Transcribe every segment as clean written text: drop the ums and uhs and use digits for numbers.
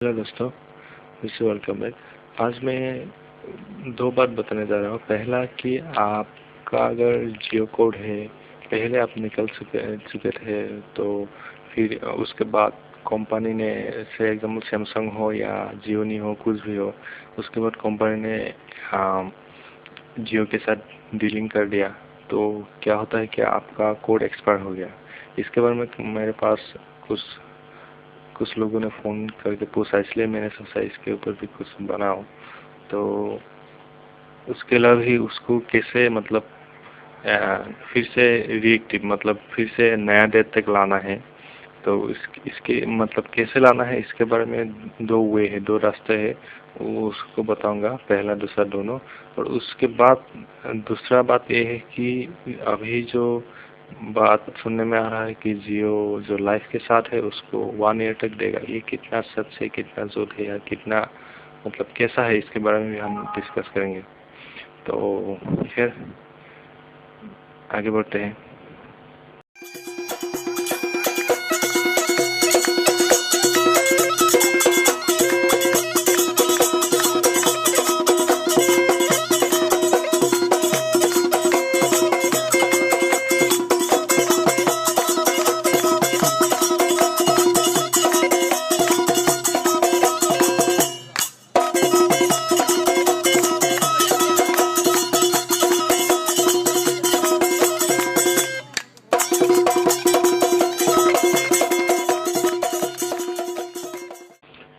Hello दोस्तों, फिर से वेलकम बैक। आज मैं दो बात बताने जा रहा हूँ। पहला कि आपका अगर जियो कोड है, पहले आप निकल चुके थे, तो फिर उसके बाद कंपनी ने, से एग्जाम्पल सैमसंग हो या जियो नहीं हो, कुछ भी हो, उसके बाद कंपनी ने जियो के साथ डीलिंग कर दिया, तो क्या होता है कि आपका कोड एक्सपायर हो गया। इसके बारे में मेरे पास कुछ कुछ लोगों ने फ़ोन करके पूछा, इसलिए मैंने सोचा इसके ऊपर भी कुछ बनाऊं। तो उसके अलावा भी उसको कैसे मतलब फिर से रिएक्टिव मतलब फिर से नया डेट तक लाना है, तो इसके मतलब कैसे लाना है, इसके बारे में दो वे है, दो रास्ते है, वो उसको बताऊंगा, पहला दूसरा दोनों। और उसके बाद दूसरा बात ये है कि अभी जो बात सुनने में आ रहा है कि जियो जो लाइफ के साथ है उसको 1 ईयर तक देगा, ये कितना सच है, कितना झूठ है, या कितना मतलब कैसा है, इसके बारे में भी हम डिस्कस करेंगे। तो फिर आगे बढ़ते हैं।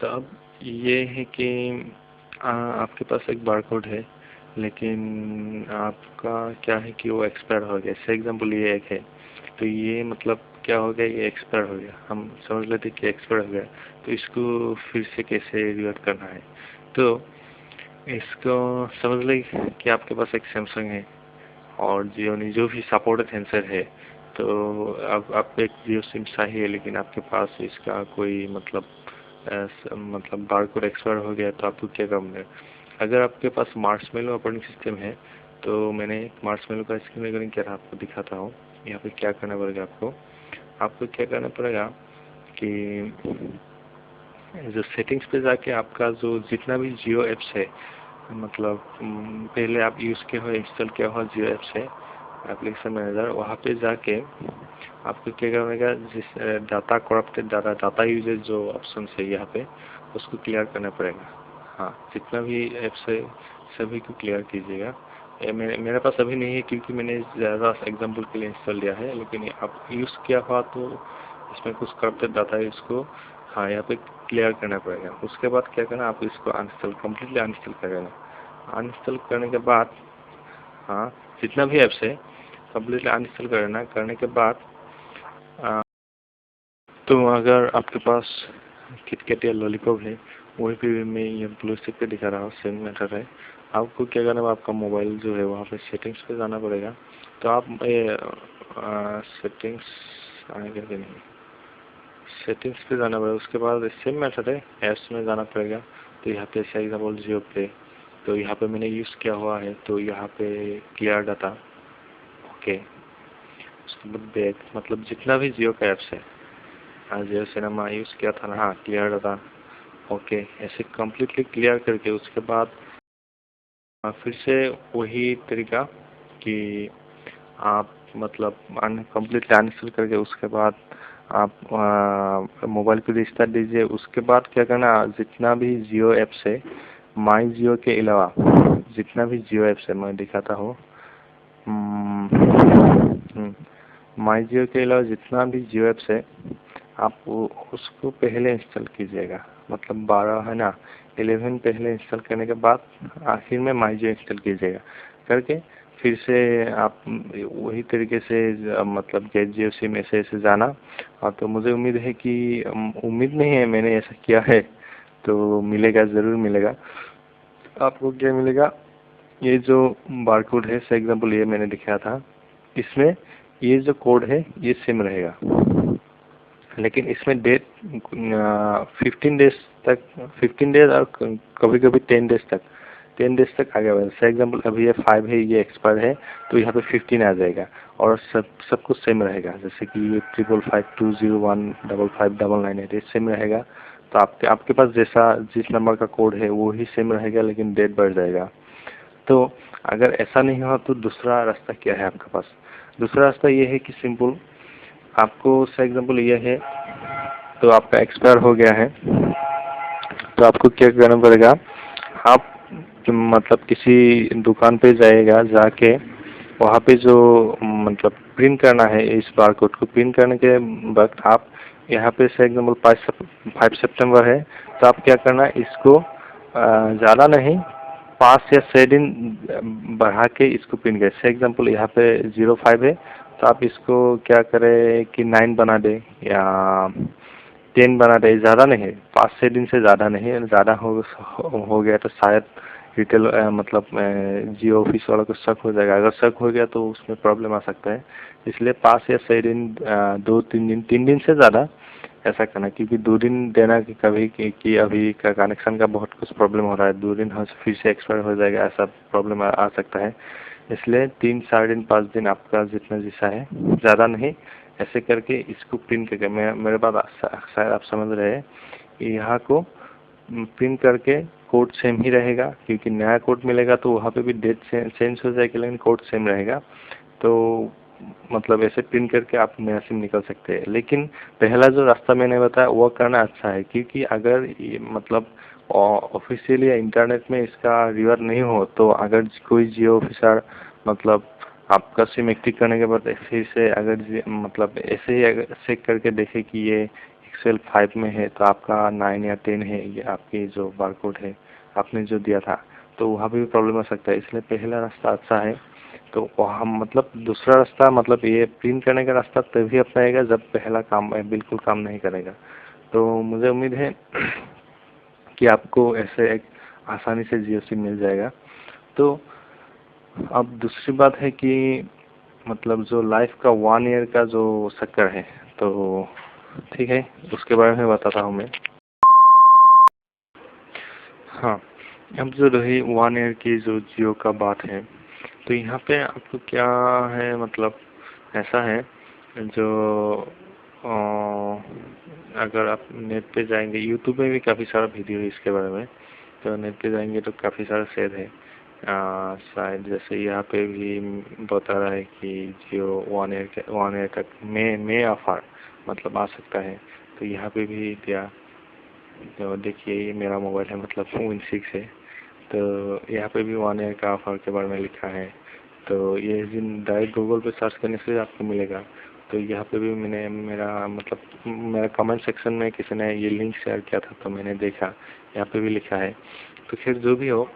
तो अब ये है कि आपके पास एक बारकोड है, लेकिन आपका क्या है कि वो एक्सपायर हो गया। जैसे एग्जाम्पल ये एक है, तो ये मतलब क्या हो गया, ये एक्सपायर हो गया, हम समझ लेते कि एक्सपायर हो गया, तो इसको फिर से कैसे रिवर्ट करना है। तो इसको समझ ले कि आपके पास एक सैमसंग है और जियो ने जो भी सपोर्टेड हैंडसेट है, तो अब आपको एक जियो सिम चाहिए, लेकिन आपके पास इसका कोई मतलब मतलब बारकोड एक्सपायर हो गया, तो आपको क्या करना है। अगर आपके पास मार्शमेलो ऑपरेटिंग सिस्टम है, तो मैंने एक मार्शमेलो का स्क्रीन रिकॉर्डिंग किया था, आपको दिखाता हूँ। यहाँ पे क्या करना पड़ेगा, आपको क्या करना पड़ेगा कि जो सेटिंग्स पे जाके आपका जो जितना भी जियो एप्स है, मतलब पहले आप यूज़ किया हो, इंस्टॉल किया हो जियो एप्स है, एप्लीकेशन मैनेजर, वहाँ पे जाके आपको क्या करना पड़ेगा, जिस डाटा करप्टेड डाटा यूजेज जो ऑप्शन है यहाँ पे, उसको क्लियर करना पड़ेगा। हाँ, जितना भी एप्स है सभी को क्लियर कीजिएगा। मेरे पास अभी नहीं है, क्योंकि मैंने ज़्यादा एग्जांपल के लिए इंस्टॉल किया है, लेकिन आप यूज़ किया हुआ तो इसमें कुछ करप्टेड डाटा है, इसको हाँ यहाँ पे क्लियर करना पड़ेगा। उसके बाद क्या करना, आप इसको अनइंस्टॉल कम्प्लीटली अनइंस्टॉल कर देना। अनइंस्टॉल करने के बाद हाँ, जितना भी ऐप्स है कम्प्लीटली अनइंस्टॉल करना। करने के बाद तो अगर आपके पास किटकैट या लॉलीपॉप है, वही पे मैं ये ब्लू स्टिक पे दिखा रहा हूँ, सेम मेथड है। आपको क्या करना है, आपका मोबाइल जो है वहाँ पे सेटिंग्स पे जाना पड़ेगा। तो आप सेटिंग्स आने के नहीं, सेटिंग्स पे जाना पड़ेगा। उसके बाद सेम मेथड है, ऐप्स में जाना पड़ेगा। तो यहाँ पे जैसे एग्जाम्पल जियो पे, तो यहाँ पे मैंने यूज़ किया हुआ है, तो यहाँ पे क्लियर डाटा, ओके। उसके बाद बैक मतलब जितना भी जियो का ऐप्स है, हाँ जियो सिनेमा यूज़ किया था ना, हाँ क्लियर डाटा, ओके। ऐसे कम्प्लीटली क्लियर करके उसके बाद फिर से वही तरीका कि आप मतलब कम्प्लीटली अनइंस्टॉल करके उसके बाद आप मोबाइल पे रिस्टार्ट दीजिए। उसके बाद क्या करना, जितना भी जियो ऐप्स है, माई जियो के अलावा जितना भी जियो ऐप्स है, मैं दिखाता हूँ। माई जियो के अलावा जितना भी जियो ऐप्स है, आप उसको पहले इंस्टॉल कीजिएगा। मतलब 12 है ना, 11 पहले इंस्टॉल करने के बाद आखिर में माई जियो इंस्टॉल कीजिएगा। करके फिर से आप वही तरीके से मतलब गेट जियो सिम ऐसे ऐसे जाना। और तो मुझे उम्मीद है कि उम्मीद नहीं है, मैंने ऐसा किया है, तो मिलेगा, ज़रूर मिलेगा। आपको क्या मिलेगा, ये जो बारकोड है, फॉर एग्जांपल ये मैंने दिखाया था, इसमें ये जो कोड है ये सेम रहेगा, लेकिन इसमें डेट 15 डेज तक, 15 डेज और कभी कभी 10 डेज तक, 10 डेज तक आगे बढ़ेगा। फॉर एग्जांपल अभी ये 5 है, ये एक्सपायर है, तो यहाँ पे 15 आ जाएगा, और सब कुछ सेम रहेगा। जैसे कि ये 5552015599 है, ये सेम रहेगा। तो आपके पास जैसा जिस नंबर का कोड है वो ही सेम रहेगा, लेकिन डेट बढ़ जाएगा। तो अगर ऐसा नहीं हुआ तो दूसरा रास्ता क्या है आपके पास? दूसरा रास्ता ये है कि सिंपल आपको फॉर एग्जाम्पल ये है, तो आपका एक्सपायर हो गया है, तो आपको क्या करना पड़ेगा, आप मतलब किसी दुकान पे जाएगा, जाके वहाँ पे जो मतलब प्रिंट करना है, इस बार कोड को प्रिंट करने के वक्त आप यहाँ पे से एग्जाम्पल 5 सितंबर है, तो आप क्या करना, इसको ज़्यादा नहीं 5 या 6 दिन बढ़ा के इसको प्रिंट करें। से एग्जाम्पल यहाँ पे 05 है, तो आप इसको क्या करें कि 9 बना दे या 10 बना दे, ज़्यादा नहीं, 5 6 दिन से ज़्यादा नहीं। ज़्यादा हो गया तो शायद रिटेल मतलब जियो ऑफिस वालों को शक हो जाएगा। अगर शक हो गया तो उसमें प्रॉब्लम आ सकता है। इसलिए 5 या 6 दिन, 2 3 दिन, 3 दिन से ज़्यादा ऐसा करना, क्योंकि 2 दिन देना कि कभी कि अभी का कनेक्शन का बहुत कुछ प्रॉब्लम हो रहा है, 2 दिन फिर से एक्सपायर हो जाएगा, ऐसा प्रॉब्लम आ सकता है। इसलिए 3 4 दिन 5 दिन आपका जितना जैसा है, ज़्यादा नहीं, ऐसे करके इसको प्रिंट करके, मेरे बात शायद आप समझ रहे हैं, यहाँ को प्रिंट करके कोड सेम ही रहेगा, क्योंकि नया कोड मिलेगा तो वहाँ पे भी डेट चेंज हो जाएगी, लेकिन कोड सेम रहेगा। तो मतलब ऐसे प्रिंट करके आप नया सिम निकल सकते हैं। लेकिन पहला जो रास्ता मैंने बताया वो करना अच्छा है, क्योंकि अगर ये मतलब ऑफिशियली या इंटरनेट में इसका रिवर नहीं हो, तो अगर कोई जियो ऑफिसर मतलब आपका सिम एक्टिव करने के बाद फिर से अगर मतलब ऐसे ही अगर चेक करके देखे कि ये एक्सेल 5 में है, तो आपका 9 या 10 है, ये आपकी जो बारकोड है आपने जो दिया था, तो वहाँ पे भी प्रॉब्लम आ सकता है। इसलिए पहला रास्ता अच्छा है। तो वहाँ मतलब दूसरा रास्ता मतलब ये प्रिंट करने का रास्ता तभी अपनाएगा जब पहला काम बिल्कुल काम नहीं करेगा। तो मुझे उम्मीद है कि आपको ऐसे एक आसानी से जियो सिम मिल जाएगा। तो अब दूसरी बात है कि मतलब जो लाइफ का 1 ईयर का जो चक्कर है, तो ठीक है, उसके बारे में बताता हूँ मैं। हाँ, अब जो रही 1 ईयर की जो जियो का बात है, तो यहाँ पे आपको क्या है, मतलब ऐसा है जो अगर आप नेट पे जाएंगे, यूट्यूब में भी काफ़ी सारा वीडियो है इसके बारे में, तो नेट पे जाएंगे तो काफ़ी सारा शेयर है। शायद जैसे यहाँ पे भी बता रहा है कि जियो 1 ईयर तक मे ऑफर मतलब आ सकता है, तो यहाँ पे भी दिया। तो देखिए ये मेरा मोबाइल है, मतलब Win6 है, तो यहाँ पे भी 1 ईयर का ऑफर के बारे में लिखा है। तो ये जिन डायरेक्ट गूगल पे सर्च करने से आपको मिलेगा। तो यहाँ पे भी मैंने मेरा कमेंट सेक्शन में किसी ने ये लिंक शेयर किया था, तो मैंने देखा यहाँ पे भी लिखा है। तो खैर जो भी हो,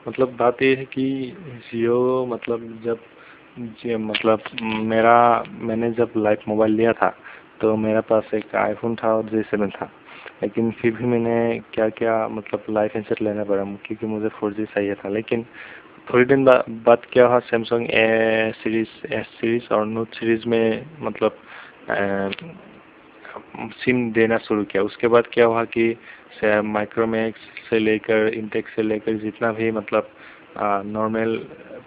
मतलब बात ये है कि जियो मतलब जब मतलब मैंने जब लाइफ मोबाइल लिया था, तो मेरे पास एक आईफोन था और J7 था, लेकिन फिर भी मैंने क्या क्या मतलब लाइफ इंश्योरेंस लेना पड़ा, क्योंकि मुझे 4G चाहिए था। लेकिन थोड़ी दिन बाद क्या हुआ, सैमसंग एस सीरीज और नोट सीरीज में मतलब सिम देना शुरू किया। उसके बाद क्या हुआ कि माइक्रोमैक्स से लेकर इंटेक्स से लेकर जितना भी मतलब नॉर्मल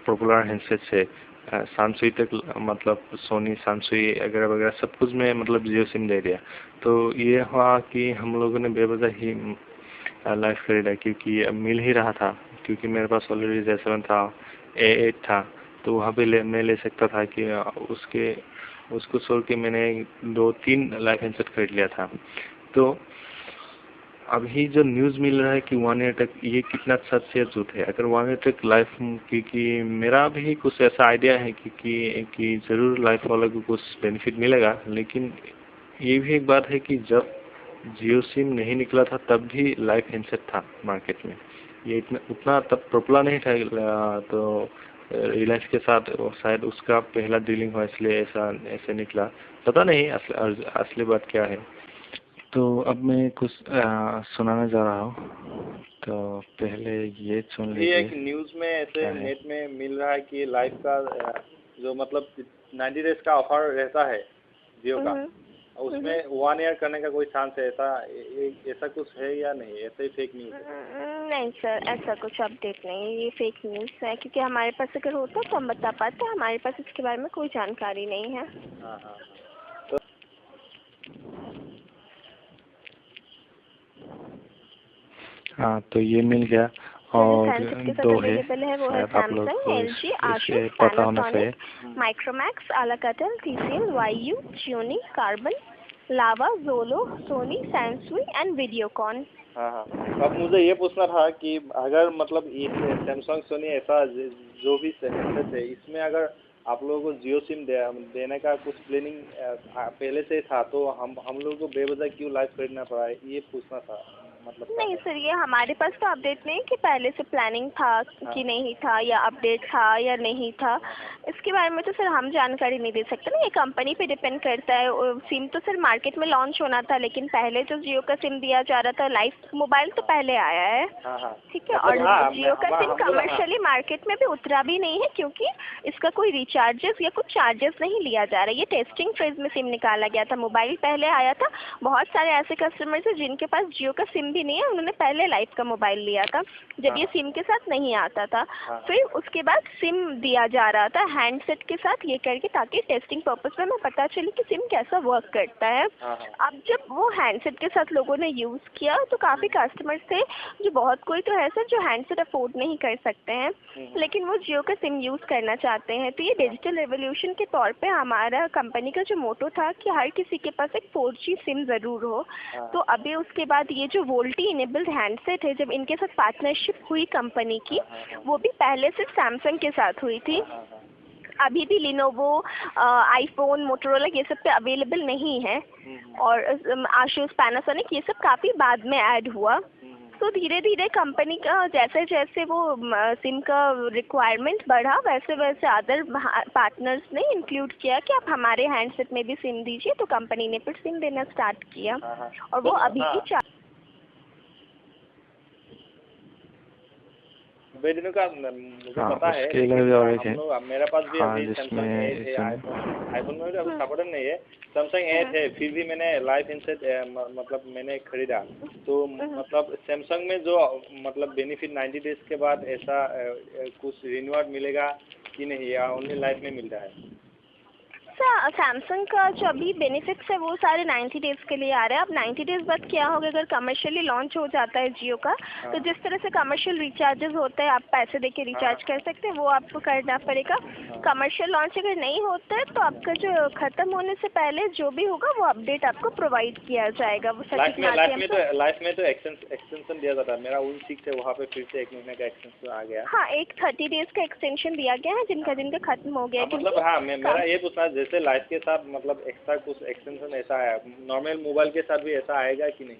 पॉपुलर हैंडसेट से सानसुई तक, मतलब सोनी सानसुई वगैरह वगैरह सब कुछ में मतलब जियो सिम दे दिया। तो ये हुआ कि हम लोगों ने बेवजह ही लाइफ खरीदा, क्योंकि अब मिल ही रहा था, क्योंकि मेरे पास ऑलरेडी J7 था, A8 था, तो वहाँ पे मैं ले सकता था कि उसको छोड़ के मैंने 2 3 लाइफ इंश्योरेंस खरीद लिया था। तो अभी जो न्यूज़ मिल रहा है कि 1 ईयर तक, ये कितना सच या झूठ है? अगर 1 ईयर तक लाइफ, क्योंकि मेरा भी कुछ ऐसा आइडिया है कि ज़रूर लाइफ वालों को कुछ बेनिफिट मिलेगा, लेकिन ये भी एक बात है कि जब जियो सिम नहीं निकला था तब भी लाइफ इंश्योरेंस था मार्केट में। ये उतना तब पॉपुलर नहीं था, तो रिलायंस के साथ शायद उसका पहला डीलिंग हुआ, इसलिए ऐसे निकला। पता नहीं असली बात क्या है। तो अब मैं कुछ सुनाने जा रहा हूँ, तो पहले ये सुन लीजिए। ये एक न्यूज़ में ऐसे नेट में मिल रहा है कि लाइफ का जो मतलब 90 डेज का ऑफर रहता है जियो का, उसमें 1 ईयर करने का कोई चांस है? ऐसा कुछ है या नहीं? ऐसा ही फेक न्यूज़ है? नहीं सर, ऐसा कुछ अपडेट नहीं है, ये फेक न्यूज़ है, क्योंकि हमारे पास अगर होता तो हम बता पाते, हमारे पास इसके बारे में कोई जानकारी नहीं है। हाँ हाँ। हाँ, तो ये मिल गया। और दो है वो है आप लोग सैमसंग, को एलजी, आशुस, इसे पता होना चाहिए। पैनासोनिक, माइक्रोमैक्स, अलाकटेल, टीसीएल, वायू, Gionee, Karbonn, Lava, Xolo, Sony, Samsung and Videocon. हाँ हाँ। अब मुझे ये पूछना था कि अगर मतलब ये सैमसंग, सोनी ऐसा जो भी सेगमेंट है, इसमें अगर आप लोगों को जियो सिम देने का कुछ प्लानिंग पहले से था, तो हम लोगों को बेवजह क्यों लाइफ खरीदना पड़ा है, ये पूछना था। मतलब नहीं सर, ये हमारे पास तो अपडेट नहीं कि पहले से प्लानिंग था कि नहीं था, या अपडेट था या नहीं था, इसके बारे में तो सर हम जानकारी नहीं दे सकते ना, ये कंपनी पे डिपेंड करता है। सिम तो सर मार्केट में लॉन्च होना था, लेकिन पहले जो जियो का सिम दिया जा रहा था, लाइफ मोबाइल तो पहले आया है, ठीक है। और जियो का सिम कमर्शियली मार्केट में भी उतरा भी नहीं है, क्योंकि इसका कोई रिचार्जेस या कुछ चार्जेस नहीं लिया जा रहा है। ये टेस्टिंग फेज में सिम निकाला गया था, मोबाइल पहले आया था। बहुत सारे ऐसे कस्टमर्स हैं जिनके पास जियो का सिम भी नहीं है, उन्होंने पहले लाइफ का मोबाइल लिया था जब ये सिम के साथ नहीं आता था। फिर उसके बाद सिम दिया जा रहा था हैंडसेट के साथ, ये करके, ताकि टेस्टिंग पर्पस में हमें पता चले कि सिम कैसा वर्क करता है। अब जब वो हैंडसेट के साथ लोगों ने यूज़ किया, तो काफ़ी कस्टमर्स थे जो, बहुत कोई तो है सर जो हैंडसेट अफोर्ड नहीं कर सकते हैं, लेकिन वो जियो का सिम यूज़ करना चाहते हैं। तो ये डिजिटल रेवोल्यूशन के तौर पे हमारा कंपनी का जो मोटो था कि हर किसी के पास एक 4G सिम ज़रूर हो। तो अभी उसके बाद ये जो वोल्टी इनेबल्ड हैंडसेट है, जब इनके साथ पार्टनरशिप हुई कंपनी की, वो भी पहले सिर्फ सैमसंग के साथ हुई थी। अभी भी लिनोवो, आईफोन, मोटोरोला ये सब पे अवेलेबल नहीं है, और आशुस, पैनासोनिक ये सब काफ़ी बाद में ऐड हुआ। तो धीरे धीरे कंपनी का जैसे जैसे वो सिम का रिक्वायरमेंट बढ़ा, वैसे वैसे अदर पार्टनर्स ने इंक्लूड किया कि आप हमारे हैंडसेट में भी सिम दीजिए, तो कंपनी ने फिर सिम देना स्टार्ट किया, और वो अभी भी बेचने का मुझे पता है, उसके लिए और एक है, मेरे पास भी अभी सैमसंग 8 है, आईफोन में भी अभी सपोर्टेड नहीं है, सैमसंग 8 है, फिर भी मैंने लाइफ हैंडसेट मतलब मैंने खरीदा। तो मतलब सैमसंग में जो मतलब बेनिफिट 90 डेज के बाद ऐसा कुछ रिन्यूअल मिलेगा कि नहीं, या ओनली लाइफ में मिल रहा है? सैमसंग का जो अभी बेनिफिट्स है वो सारे 90 डेज़ के लिए आ रहे हैं। अब 90 डेज़ बाद क्या होगा, अगर कमर्शियली लॉन्च हो जाता है जियो का, तो जिस तरह से कमर्शियल रिचार्जेस होते हैं, आप पैसे देके रिचार्ज कर सकते हैं, वो आपको करना पड़ेगा। कमर्शियल लॉन्च अगर नहीं होता है, तो आपका जो ख़त्म होने से पहले जो भी होगा वो अपडेट आपको प्रोवाइड किया जाएगा। वो लाइफ में तो एक्सटेंशन दिया जाता है, मेरा उन 6 है, वहाँ पे फिर से 1 महीने का एक्सटेंशन आ गया। हाँ, एक 30 डेज़ का एक्सटेंशन दिया गया है, जिनका खत्म हो गया। मतलब हाँ, मेरा ये पूछना है, जैसे लाइफ के साथ मतलब एक्स्ट्रा कुछ एक्सटेंशन ऐसा है, नॉर्मल मोबाइल के साथ भी ऐसा आएगा कि नहीं?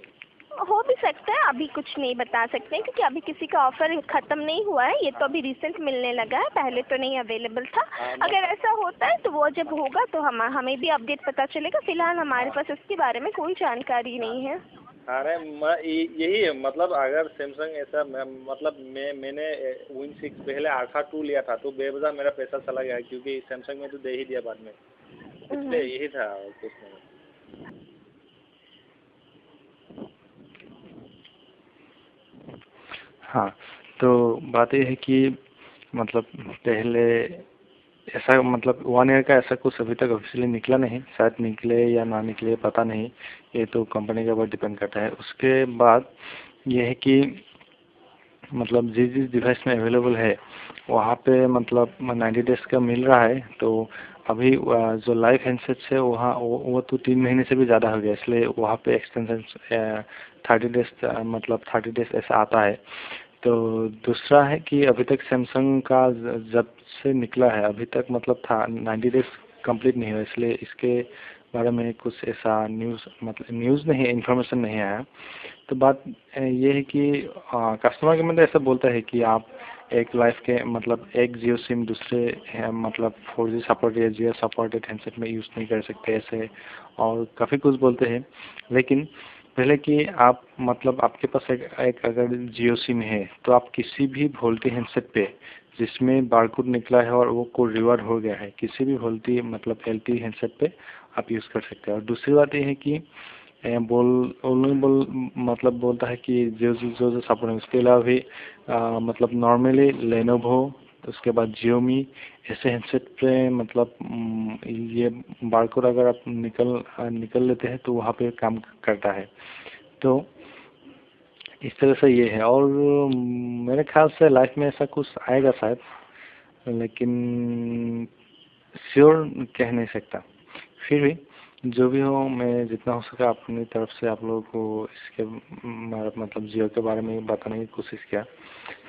हो भी सकता है, अभी कुछ नहीं बता सकते हैं, क्योंकि अभी किसी का ऑफर खत्म नहीं हुआ है, ये तो अभी रिसेंट मिलने लगा है, पहले तो नहीं अवेलेबल था। अगर ऐसा होता है तो वो जब होगा तो हमें भी अपडेट पता चलेगा। फिलहाल हमारे पास इसके बारे में कोई जानकारी नहीं है। अरे यही है, मतलब अगर सैमसंग ऐसा मतलब मैंने विन 6 पहले अल्फा 2 लिया था, तो बेवजह मेरा पैसा चला गया, क्योंकि सैमसंग में तो दे ही दिया बाद में, इसलिए यही था, कुछ नहीं। हाँ, तो बात ये है कि मतलब पहले ऐसा मतलब 1 ईयर का ऐसा कुछ अभी तक ऑफिशियली निकला नहीं, शायद निकले या ना निकले पता नहीं, ये तो कंपनी के ऊपर डिपेंड करता है। उसके बाद ये है कि मतलब जिस डिवाइस में अवेलेबल है वहाँ पे मतलब 90 डेज का मिल रहा है। तो अभी जो लाइव हैंडसेट्स है वहाँ वो तो 3 महीने से भी ज़्यादा हो गया, इसलिए वहाँ पे एक्सटेंशन 30 डेज मतलब 30 डेज ऐसा आता है। तो दूसरा है कि अभी तक सैमसंग का जब से निकला है अभी तक मतलब 90 डेज कंप्लीट नहीं हुआ, इसलिए इसके बारे में कुछ ऐसा मतलब न्यूज़ नहीं, इन्फॉर्मेशन नहीं आया। तो बात ये है कि कस्टमर के मतलब ऐसा बोलता है कि आप एक लाइफ के मतलब एक जियो सिम दूसरे मतलब 4G सपोर्ट या जियो सपोर्टेड हैंडसेट में यूज़ नहीं कर सकते ऐसे, और काफ़ी कुछ बोलते हैं। लेकिन पहले कि आप मतलब आपके पास एक अगर जियो सिम है, तो आप किसी भी वोल्टी हैंडसेट पे जिसमें बारकोड निकला है और वो कोड रिवर्ट हो गया है, किसी भी वोल्टी मतलब LTE हैंडसेट पे आप यूज़ कर सकते हैं। और दूसरी बात ये है कि मतलब बोलता है कि जो सपोर्ट है, उसके अलावा भी मतलब नॉर्मली लेनोवो, उसके बाद जियोमी ऐसे हैंडसेट पे मतलब ये बारकोड अगर आप निकल लेते हैं तो वहाँ पे काम करता है। तो इस तरह से ये है। और मेरे ख्याल से लाइफ में ऐसा कुछ आएगा शायद, लेकिन श्योर कह नहीं सकता। फिर भी जो भी हो, मैं जितना हो सका अपनी तरफ से आप लोगों को इसके मतलब जियो के बारे में बताने की कोशिश किया।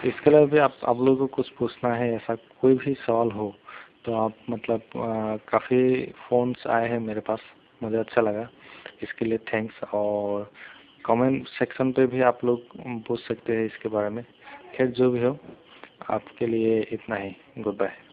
इसके अलावा भी आप लोगों को कुछ पूछना है, ऐसा कोई भी सवाल हो तो आप मतलब काफ़ी फ़ोन्स आए हैं मेरे पास, मुझे अच्छा लगा, इसके लिए थैंक्स। और कमेंट सेक्शन पे भी आप लोग पूछ सकते हैं इसके बारे में। खैर जो भी हो, आपके लिए इतना ही। Good bye.